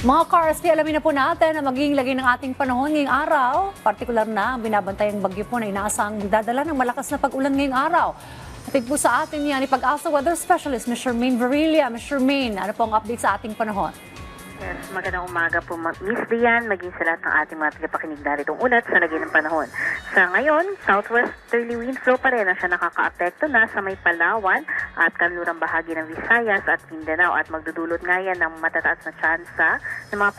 Mga Karsky, alamin na po natin na magiging lagay ng ating panahon ngayong araw. Partikular na ang binabantayang bagyo po na inaasang magdadala ng malakas na pag-ulan ngayong araw. Hatid po sa atin yan ni Pag-asa Weather Specialist, Ms. Charmaine Varilla. Ms. Charmaine, ano po ang update sa ating panahon? Yes, magandang umaga po Miss Dian, maging sa lahat ng ating mga tagapakinig na ritong ulat sa lagay ng panahon. Sa ngayon, southwesterly wind flow pa rin ang siya nakakaapekto na sa may Palawan at kanlurang bahagi ng Visayas at Mindanao at magdudulot nga yan ng matataas na tsansa ng mga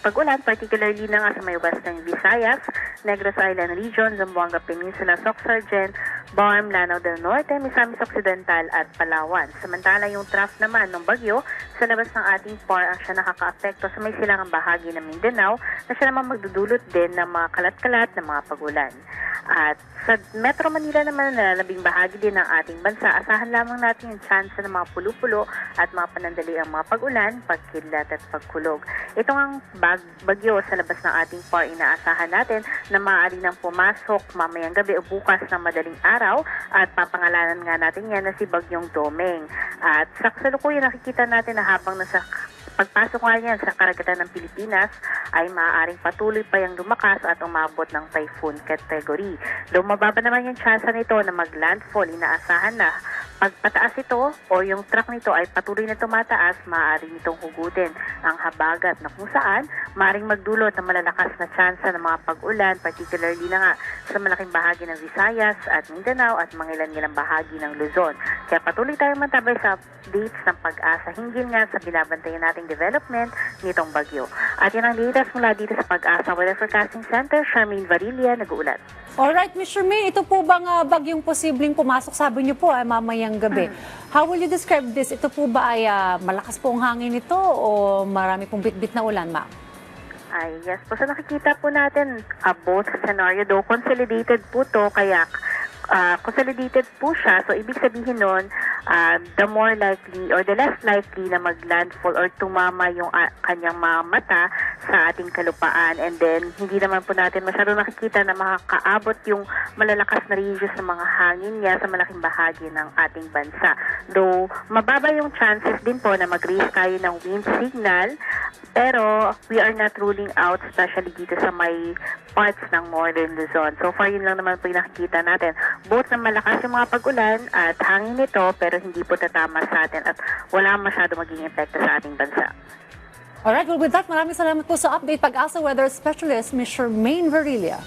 pag-ulan, particularly na nga sa may Western Visayas, Negros Island Region, Zamboanga Peninsula, Soc-Sargen, Baarm, Lanao del Norte, Misamis Occidental at Palawan. Samantala yung trough naman ng bagyo sa labas ng ating PAR ang siya nakakaapekto sa may silangang bahagi ng Mindanao na siya naman magdudulot din ng mga kalat-kalat na mga pag-ulan. At sa Metro Manila naman na labing bahagi din ng ating bansa, asahan lamang natin yung chance ng mga pulo-pulo at mga panandali ang mga pag-ulan, pagkidlat at pagkulog. Ito ang bagyo sa labas ng ating PAR, inaasahan natin na maaari nang pumasok mamayang gabi o bukas ng madaling araw at papangalanan nga natin yan na si Bagyong Domeng. At sa kasalukuyan nakikita natin na habang nasa pagpasok nga niyan sa karagatan ng Pilipinas ay maaaring patuloy pa yung lumakas at umabot ng typhoon category. Though mababa naman yung chance nito na mag-landfall, inaasahan na pag pataas ito o yung track nito ay patuloy na tumataas, maaari nitong hugutin ang habagat na kung saan maaaring magdulot ng malalakas na chance ng mga pag-ulan, particularly na nga sa malaking bahagi ng Visayas at Mindanao at mga ilan-ilang bahagi ng Luzon. Kaya patuloy tayong mantabay sa updates ng Pag-asa hinggil nga sa binabantayan nating development nitong bagyo. At yan ang latest mula dito sa Pag-asa Weather Forecasting Center, Charmaine Varilla, nag-uulat. Alright, Ms. Charmaine, ito po bang bagyong posibleng pumasok, sabi niyo po, ay mamayang gabi? How will you describe this? Ito po ba ay malakas po ang hangin nito o marami pong bit-bit na ulan, ma'am? Ay, yes po. So nakikita po natin both scenario, though consolidated po to, kaya consolidated po siya. So ibig sabihin nun, the more likely or the less likely na mag-landfall or tumama yung kanyang mga mata sa ating kalupaan. And then, hindi naman po natin masyado nakikita na makakaabot yung malalakas na ranges ng mga hangin niya sa malaking bahagi ng ating bansa. Though, mababa yung chances din po na mag-raise tayo ng wind signal, pero we are not ruling out, especially dito sa may parts ng northern Luzon. So far, yun lang naman po yung nakikita natin. Both na malakas yung mga pag-ulan at hangin nito, pero hindi po tatama sa atin at wala masyado maging epekto sa ating bansa. Alright, well with that, maraming salamat po sa update Pag-asa Weather Specialist, Ms. Charmaine Varilla.